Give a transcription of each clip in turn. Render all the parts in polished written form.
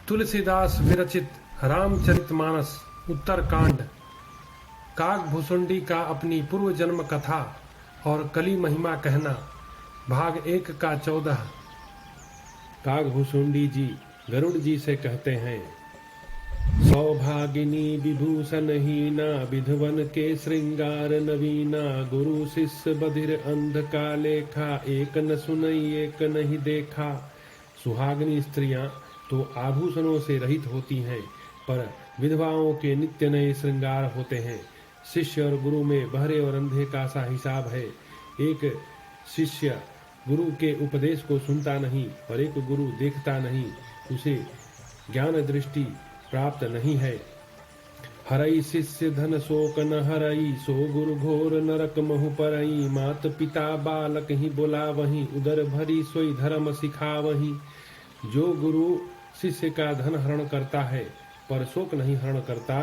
तुलसीदास विरचित रामचरितमानस उत्तरकांड। काकभुसुंडी का अपनी पूर्व जन्म कथा और कली महिमा कहना। भाग 1 का 14। काकभुसुंडी जी गरुड़ जी से कहते हैं, सौभागिनी विभूषण हीना विधवन के श्रृंगार नवीना, गुरु शिष्य बधिर अंध का लेखा, एक न सुनई एक नहीं देखा। सुहागिनी स्त्रियां तो आभूषणों से रहित होती हैं, पर विधवाओं के नित्य नए श्रृंगार होते हैं। शिष्य और गुरु में बहरे और अंधे का सा हिसाब है। एक शिष्य गुरु के उपदेश को सुनता नहीं और एक गुरु देखता नहीं, उसे ज्ञान दृष्टि प्राप्त नहीं है। हरई शिष्य धन शोक न हरई, सो गुरु घोर नरक महु परई। मात पिता बालक ही बोला वहीं, उदर भरी सोई धर्म सिखा वहीं। जो गुरु शिष्य का धन हरण करता है पर शोक नहीं हरण करता,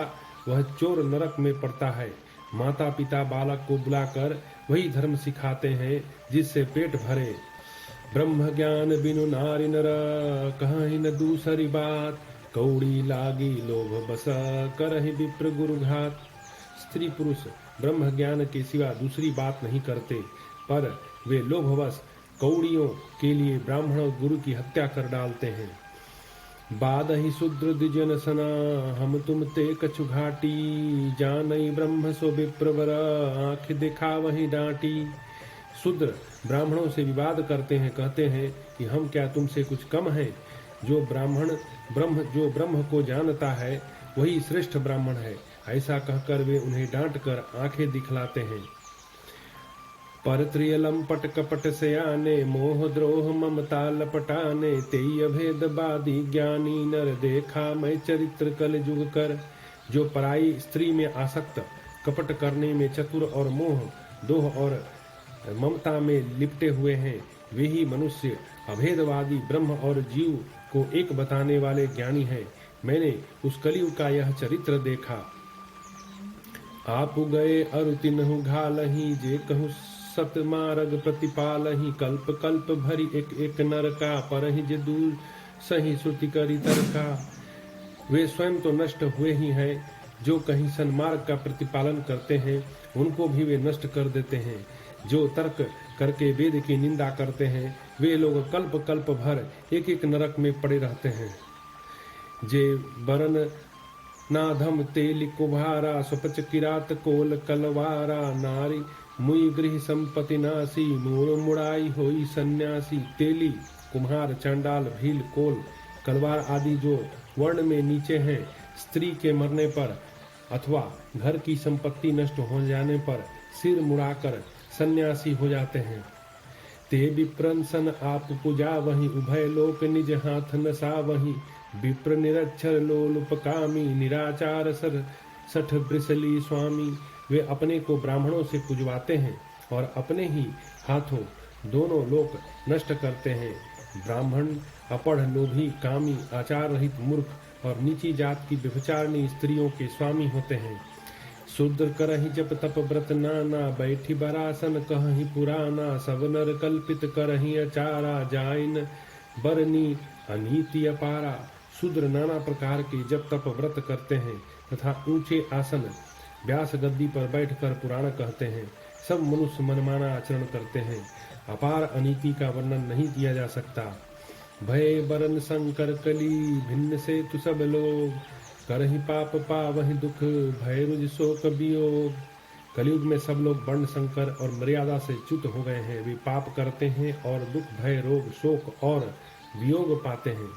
वह चोर नरक में पड़ता है। माता पिता बालक को बुलाकर वही धर्म सिखाते हैं जिससे पेट भरे। ब्रह्म ज्ञान बिनु नारी नर, कहीं न दूसरी बात। कौड़ी लागी लोभ बस, करहि विप्र गुरु घात। स्त्री पुरुष ब्रह्म ज्ञान के सिवा दूसरी बात नहीं करते, पर वे लोभवश कौड़ियों के लिए ब्राह्मण और गुरु की हत्या कर डालते हैं। बाद ही शूद्र द्विजन सना, हम तुम ते कछु घाटी। जानई ब्रह्म सो विप्रवर, आँख दिखा वही डांटी। शूद्र ब्राह्मणों से विवाद करते हैं, कहते हैं कि हम क्या तुमसे कुछ कम हैं। जो ब्रह्म को जानता है वही श्रेष्ठ ब्राह्मण है। ऐसा कहकर वे उन्हें डांट कर आंखें दिखलाते हैं। परत्रिय लंपट कपट से आने, मोह द्रोह ममता लपटाने। तेई अभेद बादी ज्ञानी नर, देखा मैं चरित्र कल जुग कर। जो पराई स्त्री में आसक्त, कपट करने में चतुर और मोह दोह और ममता में लिपटे हुए हैं, वे ही मनुष्य अभेदवादी ब्रह्म और जीव को एक बताने वाले ज्ञानी हैं। मैंने उस कलियुग का यह चरित्र देखा। आप गए अरु तिन्हु घालही, जे कहूँ सत मार्ग प्रतिपालही। कल्प कल्प भरी एक एक नर का, परहि जे दूर सही श्रुति करी तरका। वे स्वयं तो नष्ट हुए ही हैं, जो कहीं सन्मार्ग का प्रतिपालन करते हैं उनको भी वे नष्ट कर देते हैं। जो तर्क करके वेद की निंदा करते हैं, वे लोग कल्प कल्प भर एक एक नरक में पड़े रहते हैं। जे बरन नाधम तेल कुभारा, सुपच किरात कोल कलवारा। नारी मुई गृह संपत्ति नासी, मूर मुड़ाई होई सन्यासी। तेली कुम्हार चांडाल भील कोल कलवार आदि जो वर्ण में नीचे हैं, स्त्री के मरने पर अथवा घर की संपत्ति नष्ट हो जाने पर सिर मुड़ाकर सन्यासी हो जाते हैं। ते विप्रंसन आप पूजा वहीं, उभय लोक निज हाथ नसा वहीं। विप्र निरक्षर लोलुपकामी, निराचार सर सठ ब्रिसली स्वामी। वे अपने को ब्राह्मणों से पूजवाते हैं और अपने ही हाथों दोनों लोक नष्ट करते हैं। ब्राह्मण अपढ़ लोभी कामी, आचार रहित मूर्ख और नीची जात की व्यभिचारिणी स्त्रियों के स्वामी होते हैं। शूद्र करहि जप तप व्रत नाना, बैठी बरासन कहहि पुराना। सब नर कल्पित करहि अचारा, जाइन बरनी अनीति अपारा। शूद्र नाना प्रकार के जप तप व्रत करते हैं तथा ऊंचे आसन व्यास गद्दी पर बैठकर पुराण कहते हैं। सब मनुष्य मनमाना आचरण करते हैं। अपार अनीति का वर्णन नहीं किया जा सकता। भय बरन शंकर कली, भिन्न से तु सब लोग। करहि पाप पावहि दुख, भय रुज शोक वियोग। कलयुग में सब लोग वर्ण शंकर और मर्यादा से च्युत हो गए हैं। वे पाप करते हैं और दुख भय रोग शोक और वियोग पाते हैं।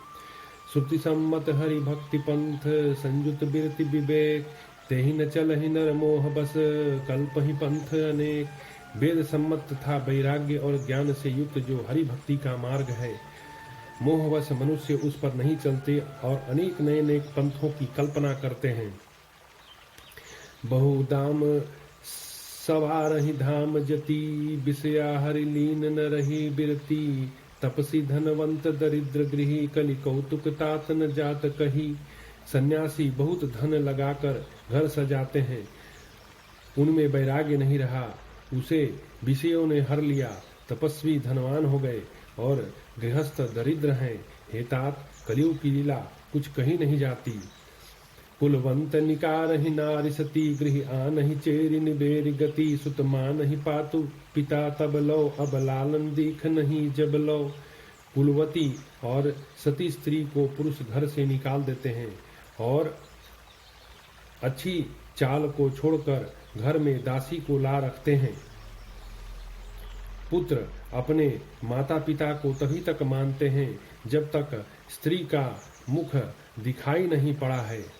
श्रुति सम्मत हरि भक्ति पंथ, संयुत बिरति विवेक। तेहि न चलहि नर मोह बस, कल्प ही पंथ अनेक। वेद सम्मत तथा वैराग्य और ज्ञान से युक्त जो हरि भक्ति का मार्ग है, मोहवश मनुष्य उस पर नहीं चलते और अनेक नए नए पंथों की कल्पना करते हैं। बहुदाम सवारहि धाम जति, विषया हरि लीन न रही बिरती। तपसी धनवंत दरिद्र गृही, कलि कौतुक तात न जात कही। सन्यासी बहुत धन लगाकर घर सजाते हैं, उनमें वैराग्य नहीं रहा, उसे विषयों ने हर लिया। तपस्वी धनवान हो गए और गृहस्थ दरिद्र हैं। हे तात, कलियुग की लीला कुछ कही नहीं जाती। कुलवंत निकार ही नारी सती, गृह आन ही चेरी निबेरी गति। सुत मान ही पातु पिता तब लो, अब लालन दीख नहीं जब लो। कुलवती और सती स्त्री को पुरुष घर से निकाल देते हैं और अच्छी चाल को छोड़कर घर में दासी को ला रखते हैं। पुत्र अपने माता पिता को तभी तक मानते हैं जब तक स्त्री का मुख दिखाई नहीं पड़ा है।